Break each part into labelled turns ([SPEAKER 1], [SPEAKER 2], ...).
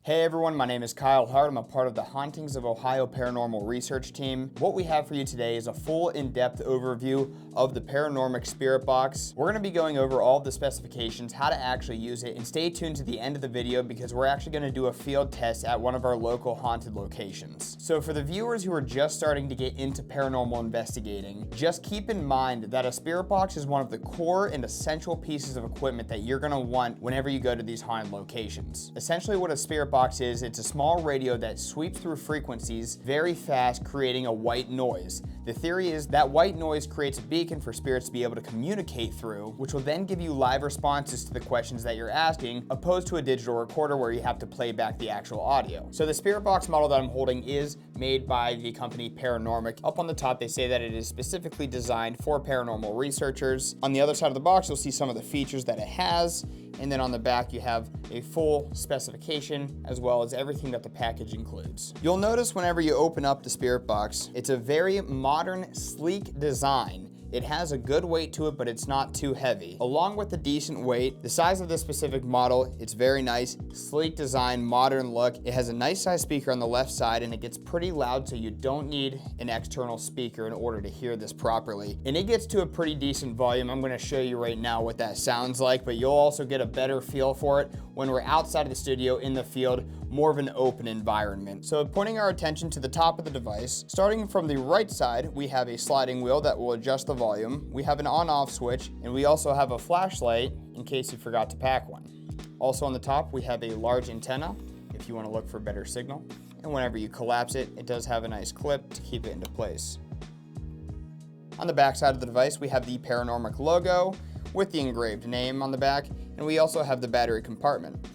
[SPEAKER 1] Hey everyone, my name is Kyle Hart. I'm a part of the Hauntings of Ohio Paranormal Research Team. What we have for you today is a full in-depth overview of the Paranormic Spirit Box. We're going to be going over all of the specifications, how to actually use it, and stay tuned to the end of the video because we're actually going to do a field test at one of our local haunted locations. So for the viewers who are just starting to get into paranormal investigating, just keep in mind that a spirit box is one of the core and essential pieces of equipment that you're going to want whenever you go to these haunted locations. Essentially what a spirit box is, it's a small radio that sweeps through frequencies very fast, creating a white noise. The theory is that white noise creates a beacon for spirits to be able to communicate through, which will then give you live responses to the questions that you're asking, opposed to a digital recorder where you have to play back the actual audio. So the spirit box model that I'm holding is made by the company Paranormic. Up on the top, they say that it is specifically designed for paranormal researchers. On the other side of the box, you'll see some of the features that it has. And then on the back, you have a full specification as well as everything that the package includes. You'll notice whenever you open up the spirit box, it's a very modern, sleek design. It has a good weight to it, but it's not too heavy. Along with the decent weight, the size of this specific model, it's very nice, sleek design, modern look. It has a nice size speaker on the left side and it gets pretty loud, so you don't need an external speaker in order to hear this properly. And it gets to a pretty decent volume. I'm gonna show you right now what that sounds like, but you'll also get a better feel for it when we're outside of the studio in the field, more of an open environment. So pointing our attention to the top of the device, starting from the right side, we have a sliding wheel that will adjust the volume. We have an on-off switch, and we also have a flashlight in case you forgot to pack one. Also on the top, we have a large antenna if you want to look for better signal. And whenever you collapse it, it does have a nice clip to keep it into place. On the back side of the device, we have the Paranormic logo with the engraved name on the back, and we also have the battery compartment.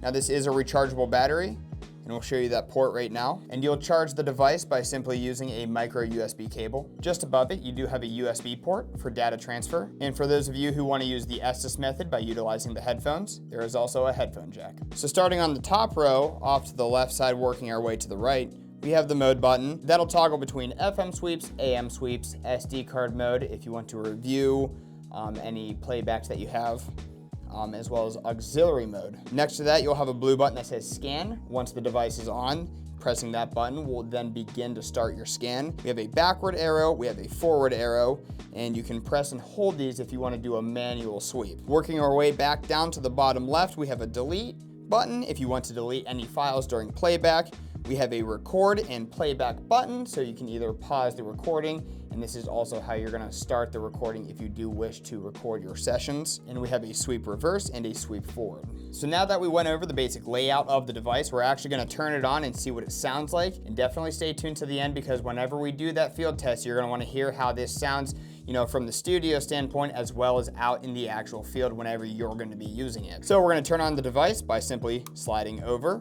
[SPEAKER 1] Now this is a rechargeable battery, and we'll show you that port right now. And you'll charge the device by simply using a micro USB cable. Just above it, you do have a USB port for data transfer. And for those of you who want to use the Estes method by utilizing the headphones, there is also a headphone jack. So starting on the top row, off to the left side, working our way to the right, we have the mode button. That'll toggle between FM sweeps, AM sweeps, SD card mode if you want to review any playbacks that you have. As well as auxiliary mode. Next to that, you'll have a blue button that says scan. Once the device is on, pressing that button will then begin to start your scan. We have a backward arrow, we have a forward arrow, and you can press and hold these if you want to do a manual sweep. Working our way back down to the bottom left, we have a delete button if you want to delete any files during playback. We have a record and playback button, so you can either pause the recording, and this is also how you're gonna start the recording if you do wish to record your sessions. And we have a sweep reverse and a sweep forward. So now that we went over the basic layout of the device, we're actually gonna turn it on and see what it sounds like. And definitely stay tuned to the end because whenever we do that field test, you're gonna wanna hear how this sounds, from the studio standpoint as well as out in the actual field whenever you're gonna be using it. So we're gonna turn on the device by simply sliding over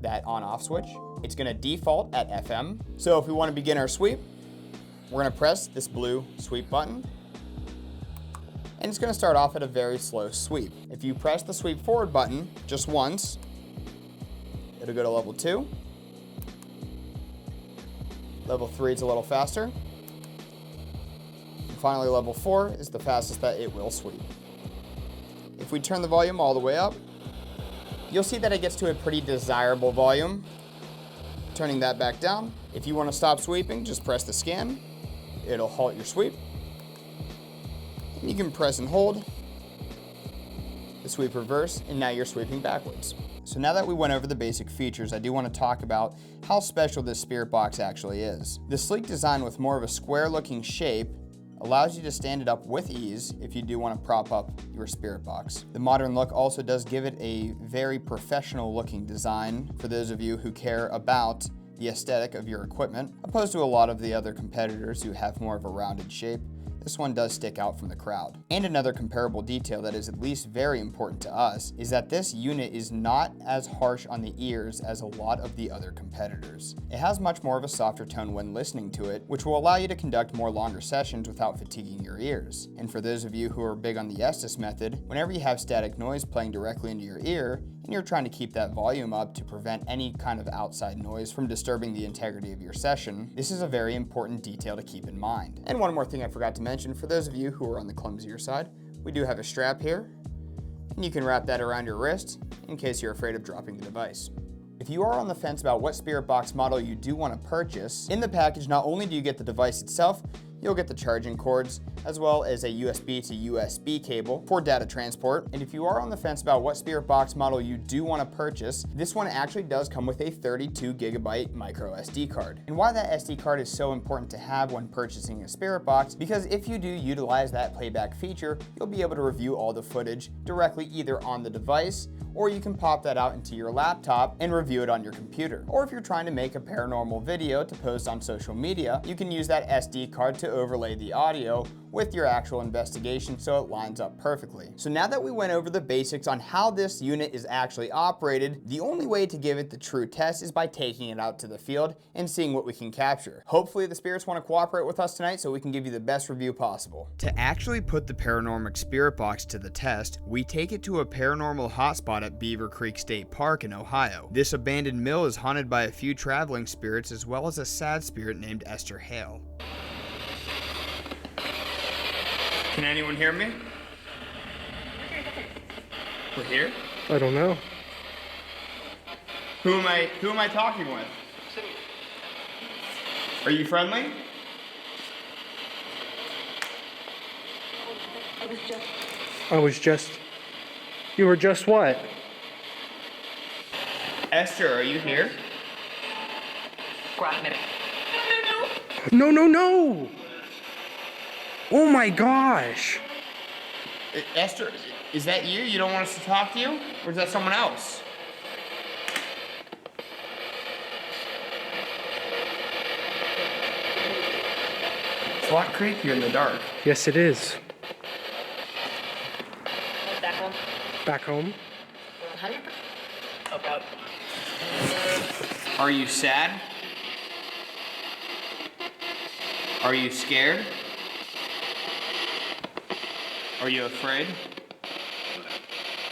[SPEAKER 1] that on-off switch. It's gonna default at FM. So if we wanna begin our sweep, we're gonna press this blue sweep button, and it's gonna start off at a very slow sweep. If you press the sweep forward button just once, it'll go to level 2. Level 3 is a little faster. And finally, level 4 is the fastest that it will sweep. If we turn the volume all the way up, you'll see that it gets to a pretty desirable volume. Turning that back down, if you want to stop sweeping, just press the scan. It'll halt your sweep. And you can press and hold the sweep reverse, and now you're sweeping backwards. So now that we went over the basic features, I do want to talk about how special this spirit box actually is. The sleek design with more of a square looking shape allows you to stand it up with ease if you do want to prop up your spirit box. The modern look also does give it a very professional looking design for those of you who care about the aesthetic of your equipment, opposed to a lot of the other competitors who have more of a rounded shape. This one does stick out from the crowd. And another comparable detail that is at least very important to us is that this unit is not as harsh on the ears as a lot of the other competitors. It has much more of a softer tone when listening to it, which will allow you to conduct more longer sessions without fatiguing your ears. And for those of you who are big on the Estes method, whenever you have static noise playing directly into your ear, and you're trying to keep that volume up to prevent any kind of outside noise from disturbing the integrity of your session, this is a very important detail to keep in mind. And one more thing I forgot to mention, for those of you who are on the clumsier side, we do have a strap here, and you can wrap that around your wrist in case you're afraid of dropping the device. If you are on the fence about what spirit box model you do want to purchase, in the package not only do you get the device itself, you'll get the charging cords, as well as a USB to USB cable for data transport. And if you are on the fence about what spirit box model you do want to purchase, this one actually does come with a 32 gigabyte micro SD card. And why that SD card is so important to have when purchasing a spirit box, because if you do utilize that playback feature, you'll be able to review all the footage directly either on the device, or you can pop that out into your laptop and review it on your computer. Or if you're trying to make a paranormal video to post on social media, you can use that SD card to overlay the audio with your actual investigation so it lines up perfectly. So now that we went over the basics on how this unit is actually operated, the only way to give it the true test is by taking it out to the field and seeing what we can capture. Hopefully the spirits want to cooperate with us tonight so we can give you the best review possible. To actually put the Paranormic spirit box to the test, we take it to a paranormal hotspot at Beaver Creek State Park in Ohio. This abandoned mill is haunted by a few traveling spirits as well as a sad spirit named Esther Hale. Can anyone hear me? We're here?
[SPEAKER 2] I don't know.
[SPEAKER 1] Who am I talking with? Are you friendly?
[SPEAKER 2] You were just what?
[SPEAKER 1] Esther, are you here?
[SPEAKER 2] No. Oh my gosh.
[SPEAKER 1] Esther, is that you? You don't want us to talk to you? Or is that someone else? It's a lot creepier in the dark.
[SPEAKER 2] Yes, it is.
[SPEAKER 3] Back home.
[SPEAKER 2] Back home?
[SPEAKER 3] Honey? About.
[SPEAKER 1] Are you sad? Are you scared? Are you afraid?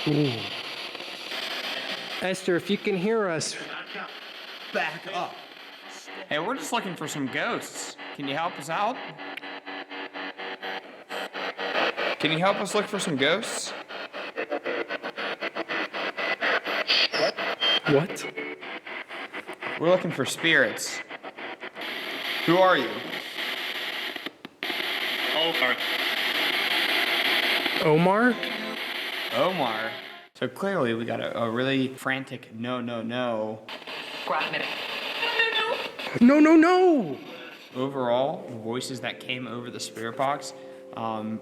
[SPEAKER 2] Ooh. Esther, if you can hear us.
[SPEAKER 1] Back up. Hey, we're just looking for some ghosts. Can you help us out? Can you help us look for some ghosts?
[SPEAKER 2] What?
[SPEAKER 1] We're looking for spirits. Who are you?
[SPEAKER 2] Omar?
[SPEAKER 1] Omar. So clearly we got a really frantic no.
[SPEAKER 2] No.
[SPEAKER 1] Overall, the voices that came over the spirit box,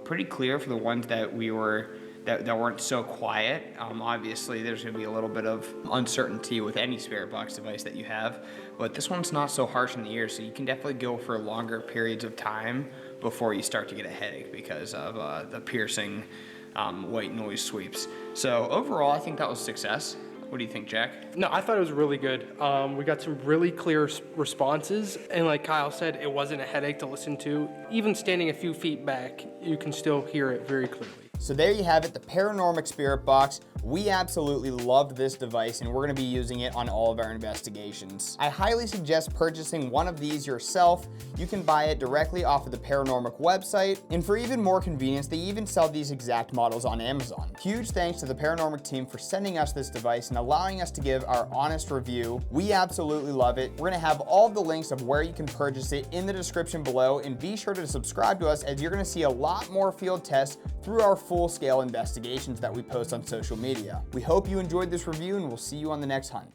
[SPEAKER 1] pretty clear for the ones that weren't so quiet. Obviously, there's going to be a little bit of uncertainty with any spirit box device that you have, but this one's not so harsh in the ear, so you can definitely go for longer periods of time before you start to get a headache because of the piercing white noise sweeps. So overall, I think that was a success. What do you think, Jack?
[SPEAKER 2] No, I thought it was really good. We got some really clear responses, and like Kyle said, it wasn't a headache to listen to. Even standing a few feet back, you can still hear it very clearly.
[SPEAKER 1] So there you have it, the Paranormic Spirit Box. We absolutely loved this device and we're gonna be using it on all of our investigations. I highly suggest purchasing one of these yourself. You can buy it directly off of the Paranormic website, and for even more convenience, they even sell these exact models on Amazon. Huge thanks to the Paranormic team for sending us this device and allowing us to give our honest review. We absolutely love it. We're gonna have all of the links of where you can purchase it in the description below, and be sure to subscribe to us as you're gonna see a lot more field tests through our full-scale investigations that we post on social media. We hope you enjoyed this review and we'll see you on the next hunt.